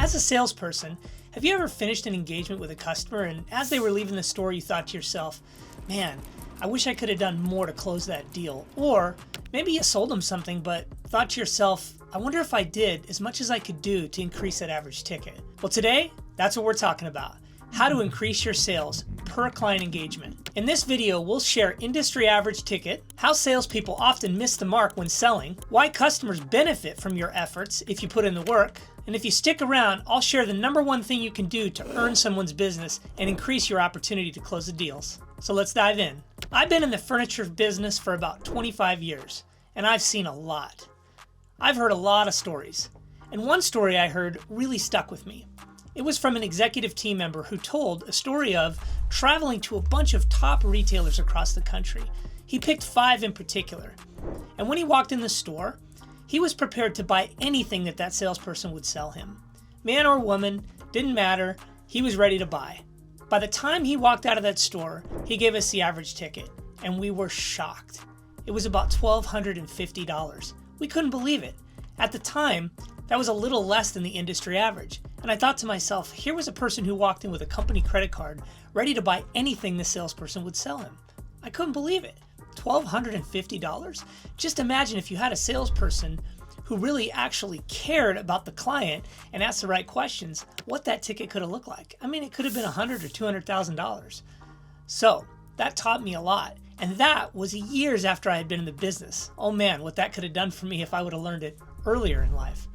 As a salesperson, have you ever finished an engagement with a customer and as they were leaving the store, you thought to yourself, man, I wish I could have done more to close that deal? Or maybe you sold them something, but thought to yourself, I wonder if I did as much as I could do to increase that average ticket. Well, today, that's what we're talking about. How to increase your sales per client engagement. In this video, we'll share industry average ticket, how salespeople often miss the mark when selling, why customers benefit from your efforts if you put in the work, and if you stick around, I'll share the #1 thing you can do to earn someone's business and increase your opportunity to close the deals. So let's dive in. I've been in the furniture business for about 25 years, and I've seen a lot. I've heard a lot of stories, and one story I heard really stuck with me. It was from an executive team member who told a story of traveling to a bunch of top retailers across the country. He picked 5 in particular. And when he walked in the store, he was prepared to buy anything that salesperson would sell him. Man or woman, didn't matter, he was ready to buy. By the time he walked out of that store, he gave us the average ticket, and we were shocked. It was about $1,250. We couldn't believe it. At the time, that was a little less than the industry average. And I thought to myself, here was a person who walked in with a company credit card, ready to buy anything the salesperson would sell him. I couldn't believe it. $1,250? Just imagine if you had a salesperson who really actually cared about the client and asked the right questions, what that ticket could have looked like. I mean, it could have been $100,000 or $200,000. So that taught me a lot. And that was years after I had been in the business. Oh man, what that could have done for me if I would have learned it earlier in life.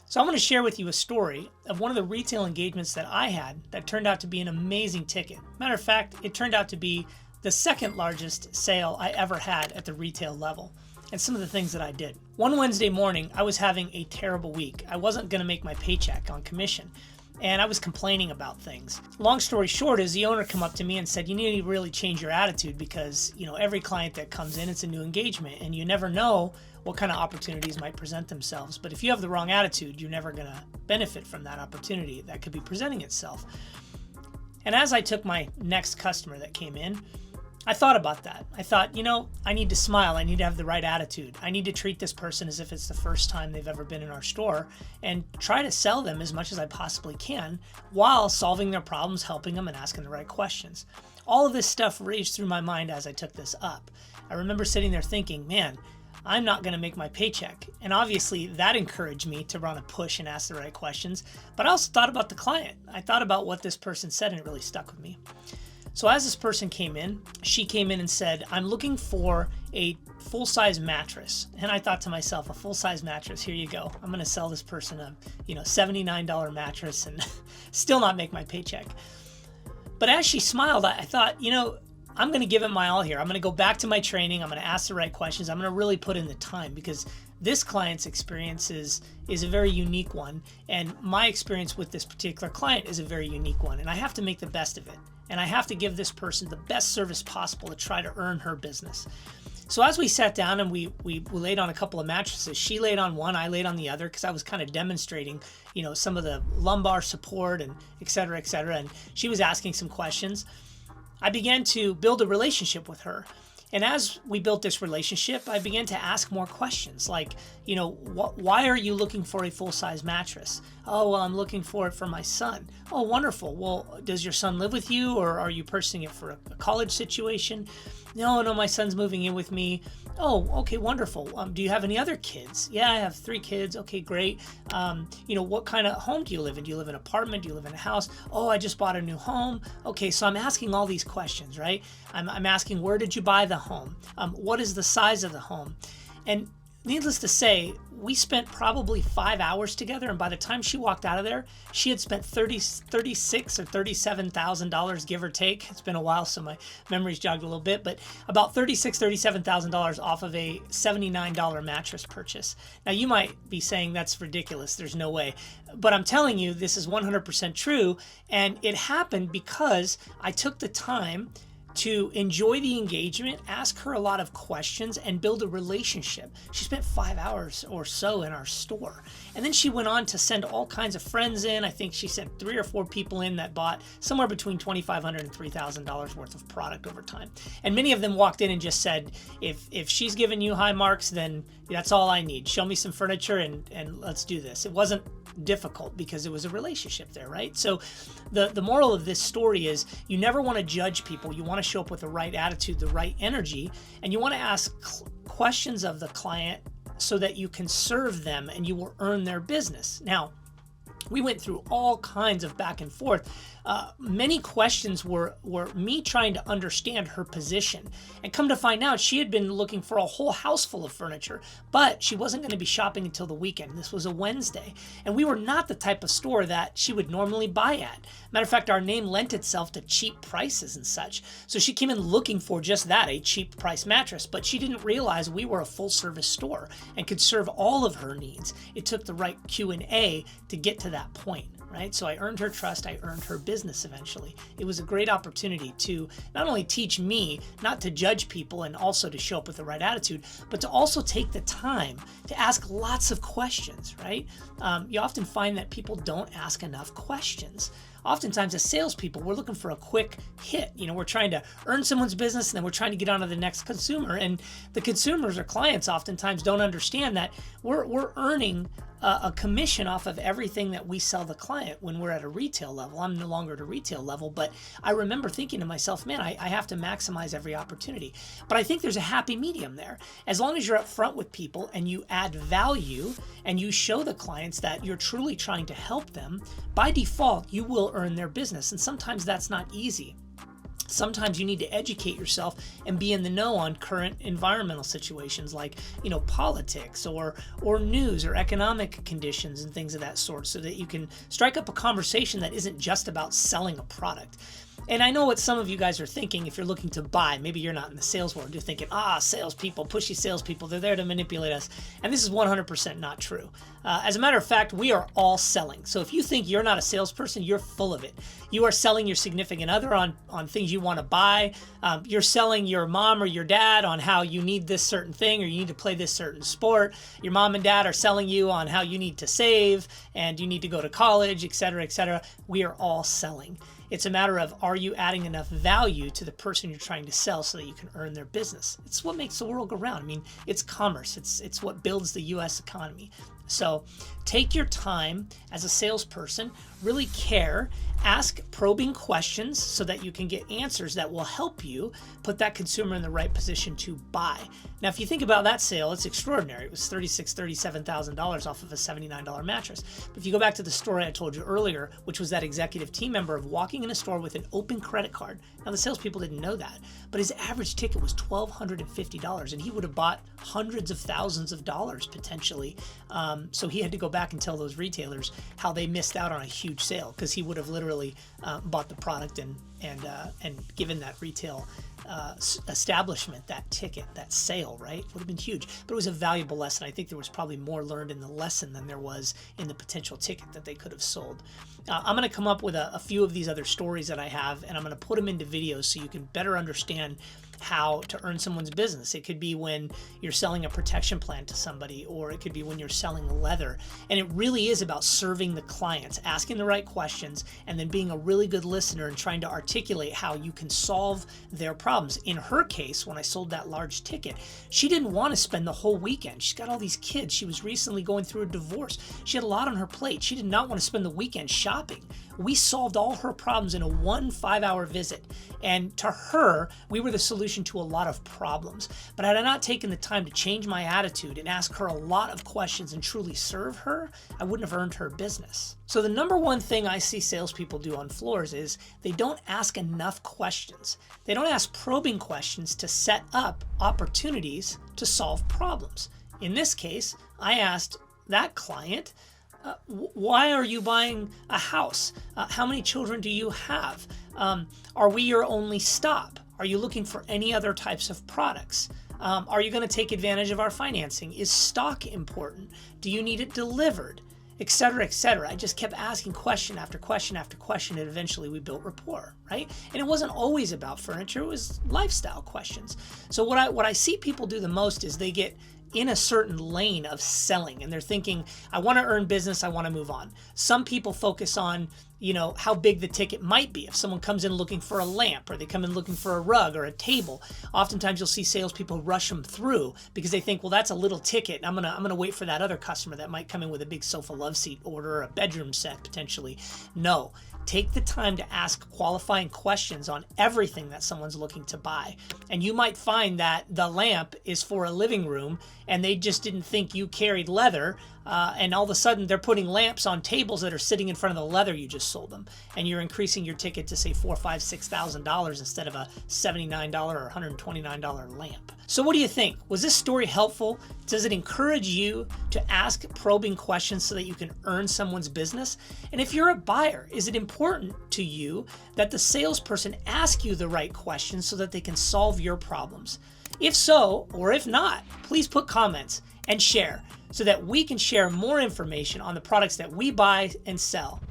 So I'm going to share with you a story of one of the retail engagements that I had that turned out to be an amazing ticket. Matter of fact, it turned out to be the second largest sale I ever had at the retail level, and some of the things that I did. One Wednesday morning, I was having a terrible week. I wasn't going to make my paycheck on commission, and I was complaining about things. Long story short is the owner came up to me and said, you need to really change your attitude because, every client that comes in, it's a new engagement, and you never know what kind of opportunities might present themselves. But if you have the wrong attitude, you're never going to benefit from that opportunity that could be presenting itself. And as I took my next customer that came in, I thought about that. I thought, I need to smile. I need to have the right attitude. I need to treat this person as if it's the first time they've ever been in our store and try to sell them as much as I possibly can while solving their problems, helping them, and asking the right questions. All of this stuff raged through my mind as I took this up. I remember sitting there thinking, man, I'm not going to make my paycheck. And obviously that encouraged me to run a push and ask the right questions. But I also thought about the client. I thought about what this person said, and it really stuck with me. So as this person came in, she came in and said, I'm looking for a full-size mattress. And I thought to myself, a full-size mattress, here you go. I'm going to sell this person a $79 mattress and still not make my paycheck. But as she smiled, I thought, I'm going to give it my all here. I'm going to go back to my training. I'm going to ask the right questions. I'm going to really put in the time because this client's experience is a very unique one. And my experience with this particular client is a very unique one. And I have to make the best of it. And I have to give this person the best service possible to try to earn her business. So as we sat down and we laid on a couple of mattresses, she laid on one, I laid on the other because I was kind of demonstrating, some of the lumbar support and et cetera, and she was asking some questions. I began to build a relationship with her. And as we built this relationship, I began to ask more questions like, why are you looking for a full-size mattress? Oh, well, I'm looking for it for my son. Oh, wonderful. Well, does your son live with you or are you purchasing it for a college situation? No, my son's moving in with me. Oh, okay, wonderful. Do you have any other kids? Yeah, I have 3 kids. Okay, great. What kind of home do you live in? Do you live in an apartment? Do you live in a house? Oh, I just bought a new home. Okay, so I'm asking all these questions, right? I'm asking, where did you buy the home? What is the size of the home? And needless to say, we spent probably 5 hours together, and by the time she walked out of there, she had spent $36,000 or $37,000, give or take. It's been a while, so my memory's jogged a little bit, but about $36,000, $37,000 off of a $79 mattress purchase. Now, you might be saying that's ridiculous. There's no way. But I'm telling you, this is 100% true, and it happened because I took the time to enjoy the engagement, ask her a lot of questions, and build a relationship. She spent 5 hours or so in our store. And then she went on to send all kinds of friends in. I think she sent 3 or 4 people in that bought somewhere between $2,500 and $3,000 worth of product over time. And many of them walked in and just said, if she's giving you high marks, then that's all I need. Show me some furniture and let's do this. It wasn't difficult because it was a relationship there, right? So the moral of this story is you never want to judge people. You want to show up with the right attitude, the right energy, and you want to ask questions of the client so that you can serve them and you will earn their business. Now, we went through all kinds of back and forth. Many questions were me trying to understand her position. And come to find out, she had been looking for a whole house full of furniture, but she wasn't going to be shopping until the weekend. This was a Wednesday. And we were not the type of store that she would normally buy at. Matter of fact, our name lent itself to cheap prices and such. So she came in looking for just that, a cheap price mattress, but she didn't realize we were a full service store and could serve all of her needs. It took the right Q&A to get to that point, right? So I earned her trust, I earned her business eventually. It was a great opportunity to not only teach me not to judge people and also to show up with the right attitude, but to also take the time to ask lots of questions, right? You often find that people don't ask enough questions. Oftentimes as salespeople, we're looking for a quick hit. We're trying to earn someone's business and then we're trying to get on to the next consumer. And the consumers or clients oftentimes don't understand that we're earning a commission off of everything that we sell the client when we're at a retail level. I'm no longer at a retail level, but I remember thinking to myself, man, I have to maximize every opportunity. But I think there's a happy medium there. As long as you're upfront with people and you add value and you show the clients that you're truly trying to help them, by default, you will earn their business. And sometimes that's not easy. Sometimes you need to educate yourself and be in the know on current environmental situations like, politics or news or economic conditions and things of that sort, so that you can strike up a conversation that isn't just about selling a product. And I know what some of you guys are thinking if you're looking to buy. Maybe you're not in the sales world. You're thinking, salespeople, pushy salespeople, they're there to manipulate us. And this is 100% not true. As a matter of fact, we are all selling. So if you think you're not a salesperson, you're full of it. You are selling your significant other on things you want to buy. You're selling your mom or your dad on how you need this certain thing or you need to play this certain sport. Your mom and dad are selling you on how you need to save and you need to go to college, et cetera, et cetera. We are all selling. It's a matter of, are you adding enough value to the person you're trying to sell so that you can earn their business? It's what makes the world go round. I mean, it's commerce. It's what builds the U.S. economy. So take your time as a salesperson, really care, ask probing questions so that you can get answers that will help you put that consumer in the right position to buy. Now, if you think about that sale, it's extraordinary. It was $37,000 off of a $79 mattress. But if you go back to the story I told you earlier, which was that executive team member of walking in a store with an open credit card. Now, the salespeople didn't know that, but his average ticket was $1,250, and he would have bought hundreds of thousands of dollars potentially. So he had to go back and tell those retailers how they missed out on a huge sale, because he would have literally bought the product and given that retail establishment that ticket, that sale, right? Would have been huge. But it was a valuable lesson. I think there was probably more learned in the lesson than there was in the potential ticket that they could have sold. I'm going to come up with a few of these other stories that I have, and I'm going to put them into videos so you can better understand how to earn someone's business. It could be when you're selling a protection plan to somebody, or it could be when you're selling leather. And it really is about serving the clients, asking the right questions, and then being a really good listener and trying to articulate how you can solve their problems. In her case, when I sold that large ticket, she didn't want to spend the whole weekend. She's got all these kids. She was recently going through a divorce. She had a lot on her plate. She did not want to spend the weekend shopping. We solved all her problems in a 5-hour visit. And to her, we were the solution to a lot of problems. But had I not taken the time to change my attitude and ask her a lot of questions and truly serve her, I wouldn't have earned her business. So the number one thing I see salespeople do on floors is they don't ask enough questions. They don't ask probing questions to set up opportunities to solve problems. In this case, I asked that client, why are you buying a house? How many children do you have? Are we your only stop? Are you looking for any other types of products? Are you going to take advantage of our financing? Is stock important? Do you need it delivered? Etc., etc. I just kept asking question after question after question, and eventually we built rapport, right? And it wasn't always about furniture, it was lifestyle questions. So what I see people do the most is they get in a certain lane of selling and they're thinking, I want to earn business, I want to move on. Some people focus on how big the ticket might be. If someone comes in looking for a lamp, or they come in looking for a rug or a table, oftentimes you'll see salespeople rush them through because they think, well, that's a little ticket. I'm gonna wait for that other customer that might come in with a big sofa love seat order or a bedroom set potentially. No. Take the time to ask qualifying questions on everything that someone's looking to buy. And you might find that the lamp is for a living room and they just didn't think you carried leather. And all of a sudden they're putting lamps on tables that are sitting in front of the leather you just sold them. And you're increasing your ticket to say $4,000, $5,000, $6,000 instead of a $79 or $129 lamp. So what do you think? Was this story helpful? Does it encourage you to ask probing questions so that you can earn someone's business? And if you're a buyer, is it important to you that the salesperson ask you the right questions so that they can solve your problems? If so, or if not, please put comments and share so that we can share more information on the products that we buy and sell.